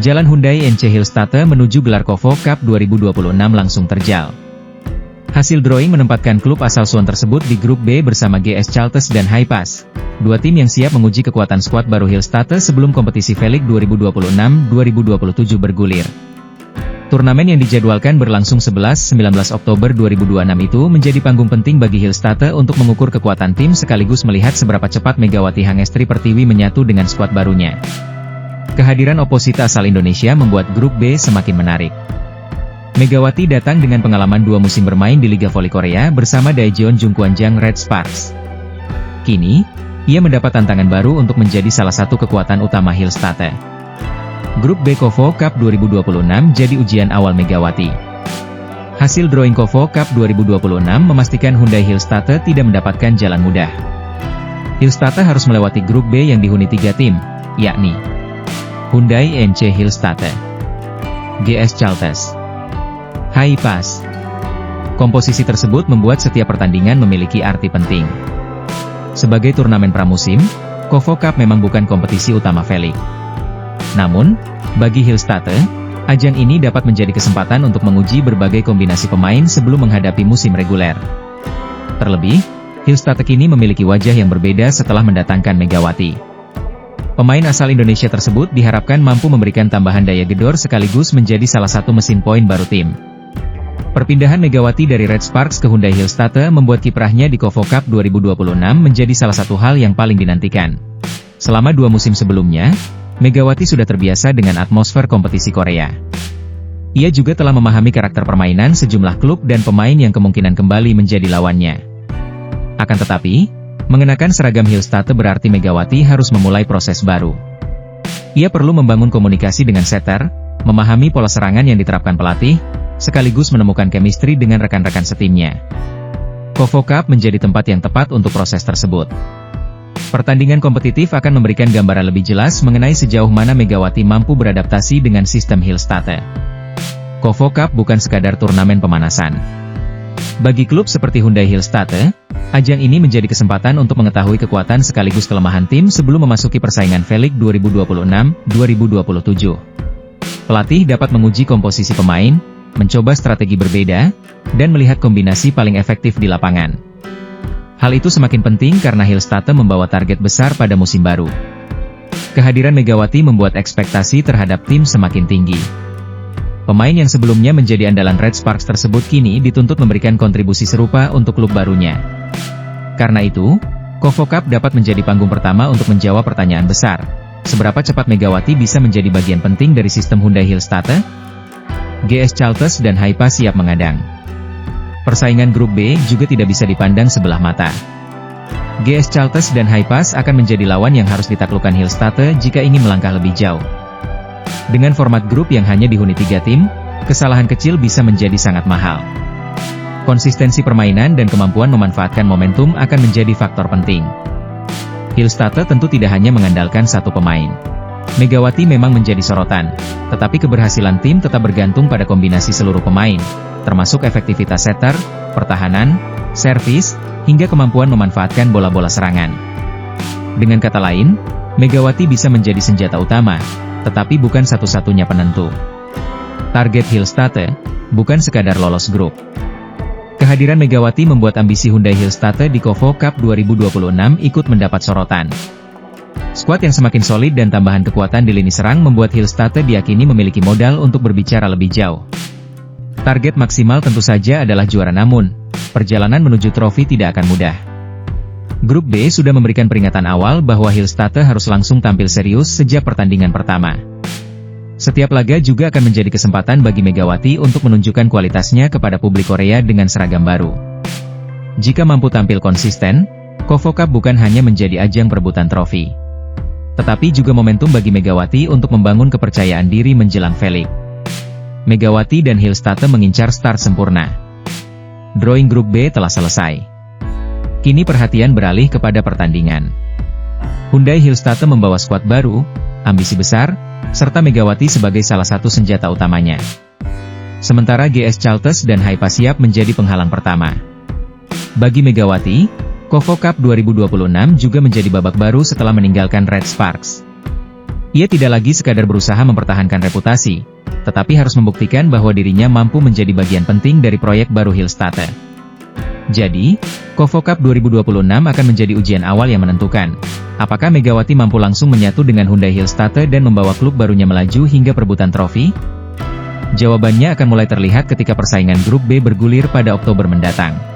Jalan Hyundai NC Hillstatte menuju gelar Kovo Cup 2026 langsung terjal. Hasil drawing menempatkan klub asal Suwon tersebut di grup B bersama GS Chalters dan Hipass, dua tim yang siap menguji kekuatan skuad baru Hillstatte sebelum kompetisi V-League 2026-2027 bergulir. Turnamen yang dijadwalkan berlangsung 11-19 Oktober 2026 itu menjadi panggung penting bagi Hillstatte untuk mengukur kekuatan tim sekaligus melihat seberapa cepat Megawati Hangestri Pertiwi menyatu dengan skuad barunya. Kehadiran oposita asal Indonesia membuat grup B semakin menarik. Megawati datang dengan pengalaman 2 musim bermain di Liga Voli Korea bersama Daejeon Jungkwanjang Red Sparks. Kini, ia mendapat tantangan baru untuk menjadi salah satu kekuatan utama Hillstatte. Grup B Kovo Cup 2026 jadi ujian awal Megawati. Hasil drawing Kovo Cup 2026 memastikan Hyundai Hillstatte tidak mendapatkan jalan mudah. Hillstatte harus melewati grup B yang dihuni 3 tim, yakni Hyundai NC Hillstatte, GS Chalters, Hipass. Komposisi tersebut membuat setiap pertandingan memiliki arti penting. Sebagai turnamen pramusim, Kovo Cup memang bukan kompetisi utama V-League. Namun, bagi Hillstatte, ajang ini dapat menjadi kesempatan untuk menguji berbagai kombinasi pemain sebelum menghadapi musim reguler. Terlebih, Hillstatte kini memiliki wajah yang berbeda setelah mendatangkan Megawati. Pemain asal Indonesia tersebut diharapkan mampu memberikan tambahan daya gedor sekaligus menjadi salah satu mesin poin baru tim. Perpindahan Megawati dari Red Sparks ke Hyundai Hillstatte membuat kiprahnya di Kovo Cup 2026 menjadi salah satu hal yang paling dinantikan. Selama 2 musim sebelumnya, Megawati sudah terbiasa dengan atmosfer kompetisi Korea. Ia juga telah memahami karakter permainan sejumlah klub dan pemain yang kemungkinan kembali menjadi lawannya. Akan tetapi, mengenakan seragam Hillstatte berarti Megawati harus memulai proses baru. Ia perlu membangun komunikasi dengan setter, memahami pola serangan yang diterapkan pelatih, sekaligus menemukan chemistry dengan rekan-rekan setimnya. Kovo Cup menjadi tempat yang tepat untuk proses tersebut. Pertandingan kompetitif akan memberikan gambaran lebih jelas mengenai sejauh mana Megawati mampu beradaptasi dengan sistem Hillstatte. Kovo Cup bukan sekadar turnamen pemanasan. Bagi klub seperti Hyundai Hillstatte, ajang ini menjadi kesempatan untuk mengetahui kekuatan sekaligus kelemahan tim sebelum memasuki persaingan V-League 2026-2027. Pelatih dapat menguji komposisi pemain, mencoba strategi berbeda, dan melihat kombinasi paling efektif di lapangan. Hal itu semakin penting karena Hillstatte membawa target besar pada musim baru. Kehadiran Megawati membuat ekspektasi terhadap tim semakin tinggi. Pemain yang sebelumnya menjadi andalan Red Sparks tersebut kini dituntut memberikan kontribusi serupa untuk klub barunya. Karena itu, Kovo Cup dapat menjadi panggung pertama untuk menjawab pertanyaan besar. Seberapa cepat Megawati bisa menjadi bagian penting dari sistem Hyundai Hillstatte? GS Chalters dan Hipass siap mengadang. Persaingan grup B juga tidak bisa dipandang sebelah mata. GS Chalters dan Hipass akan menjadi lawan yang harus ditaklukkan Hillstatte jika ingin melangkah lebih jauh. Dengan format grup yang hanya dihuni 3 tim, kesalahan kecil bisa menjadi sangat mahal. Konsistensi permainan dan kemampuan memanfaatkan momentum akan menjadi faktor penting. Hillstatte tentu tidak hanya mengandalkan satu pemain. Megawati memang menjadi sorotan, tetapi keberhasilan tim tetap bergantung pada kombinasi seluruh pemain, termasuk efektivitas setter, pertahanan, servis, hingga kemampuan memanfaatkan bola-bola serangan. Dengan kata lain, Megawati bisa menjadi senjata utama, tetapi bukan satu-satunya penentu. Target Hillstatte bukan sekadar lolos grup. Kehadiran Megawati membuat ambisi Hyundai Hillstatte di Kovo Cup 2026 ikut mendapat sorotan. Skuad yang semakin solid dan tambahan kekuatan di lini serang membuat Hillstatte diyakini memiliki modal untuk berbicara lebih jauh. Target maksimal tentu saja adalah juara, namun perjalanan menuju trofi tidak akan mudah. Grup B sudah memberikan peringatan awal bahwa Hillstatte harus langsung tampil serius sejak pertandingan pertama. Setiap laga juga akan menjadi kesempatan bagi Megawati untuk menunjukkan kualitasnya kepada publik Korea dengan seragam baru. Jika mampu tampil konsisten, Kovo Cup bukan hanya menjadi ajang perebutan trofi, tetapi juga momentum bagi Megawati untuk membangun kepercayaan diri menjelang V-League. Megawati dan Hillstatte mengincar start sempurna. Drawing grup B telah selesai. Kini perhatian beralih kepada pertandingan. Hyundai Hillstatte membawa skuad baru, ambisi besar, serta Megawati sebagai salah satu senjata utamanya. Sementara GS Chalters dan Hipass siap menjadi penghalang pertama. Bagi Megawati, Kovo Cup 2026 juga menjadi babak baru setelah meninggalkan Red Sparks. Ia tidak lagi sekadar berusaha mempertahankan reputasi, tetapi harus membuktikan bahwa dirinya mampu menjadi bagian penting dari proyek baru Hillstatter. Jadi, Kovo Cup 2026 akan menjadi ujian awal yang menentukan. Apakah Megawati mampu langsung menyatu dengan Hyundai Hillstatter dan membawa klub barunya melaju hingga perebutan trofi? Jawabannya akan mulai terlihat ketika persaingan grup B bergulir pada Oktober mendatang.